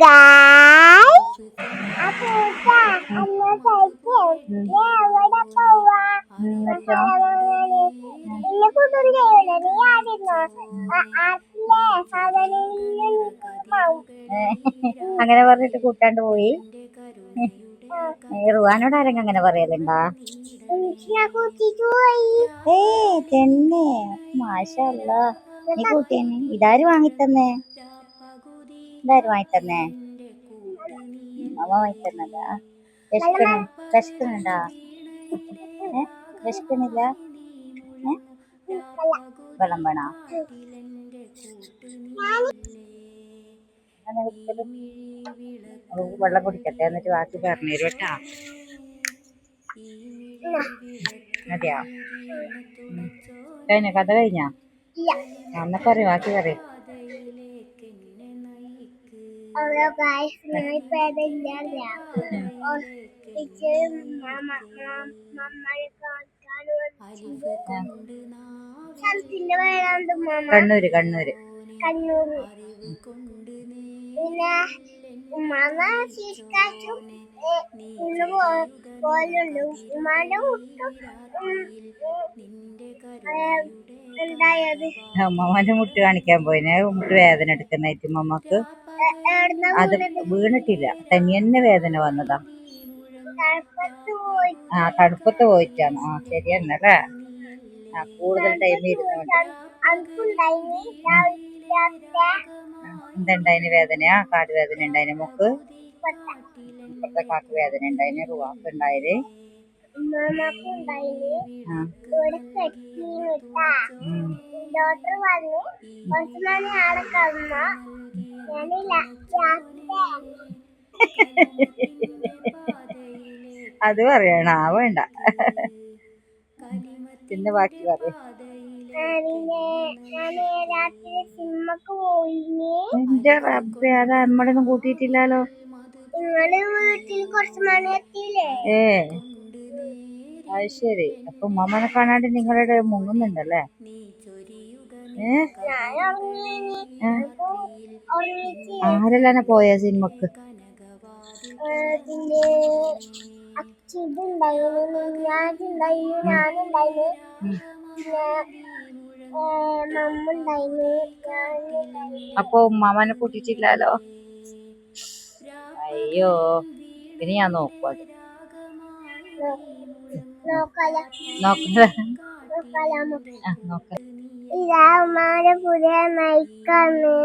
Guys ഇന്ന് അങ്ങനെ പറഞ്ഞിട്ട് കൂട്ടാണ്ട് പോയി. റുവാനോട് ആരെങ്കിലും അങ്ങനെ പറയലുണ്ടാ? തന്നെ മാഷല്ലാ, നീ കൂട്ടിയന്നെ. ഇതാര് വാങ്ങിത്തന്നേ? ഇതാര് വാങ്ങിത്തന്നേ? അമ്മ വാങ്ങിത്തന്നതാ. വിശക്കുന്നുണ്ടാ? വിശക്കുന്നില്ല? വെള്ളം വേണോ? വെള്ളം കുടിക്കട്ടെ, എന്നിട്ട് ബാക്കി പറഞ്ഞു തരും കേട്ടാ. അതെയാ? കഴിഞ്ഞ കഥ കഴിഞ്ഞാ? എന്നാ പറയും, ബാക്കി പറയും. കണ്ണൂര് കണ്ണൂര് പിന്നെ ഉമ്മാമ ശീർക്കാച്ചും ഇന്ന് പോലുണ്ട്. ഉമ്മാന്റെ ഉണ്ടായത് ഉമ്മമാന്റെ മുട്ട് കാണിക്കാൻ പോയിന്. മുട്ട് വേദന എടുക്കുന്നായിട്ട് ഉമ്മക്ക്. അത് വീണിട്ടില്ല, തന്നെ വേദന വന്നതാ. തണുപ്പത്ത് പോയിട്ടാണ്. ശരിയെന്നല്ലേ. കൂടുതൽ ടൈം ഇരുന്നോണ്ട്. എന്തുണ്ടായിന് വേദനയാ? കാട് വേദന ഉണ്ടായിന് മോക്ക്? ഇപ്പത്തെ കാക്ക് വേദന ഉണ്ടായിന്. റുവാക്ക് ഉണ്ടായത്. ഡോക്ടർ പറഞ്ഞു കുറച്ചു മണി ആളെ കമ്മ ഞാനില്ല. അത് പറയണ വേണ്ട, പിന്നെ ബാക്കി പറയും. രാത്രി സിനിമക്ക് പോയിന്. എന്റെ റബ്ബേ, അത് നമ്മളൊന്നും കൂട്ടിയിട്ടില്ലല്ലോ. നിങ്ങള് വീട്ടിൽ കുറച്ച് മണി എത്തിയില്ലേ? അത് ശരി. അപ്പൊ ഉമ്മനെ കാണാണ്ട് നിങ്ങളുടെ മുങ്ങുന്നുണ്ടല്ലേ? ആരെല്ലാം പോയ സിനിമക്ക്? പിന്നെ അച്ഛനുണ്ടായിരുന്നു, ഞാനുണ്ടായിരുന്നു, പിന്നെ മമ്മ ഉണ്ടായിരുന്നു, ഞാനുണ്ടായിരുന്നു. അപ്പൊ ഉമ്മാമനെ കൂട്ടിട്ടില്ലല്ലോ. അയ്യോ, ഇനി ഞാൻ നോക്കും അത്. ഇതാ ഉമ്മാന്റെ പുതിയ മൈക്കാണ്.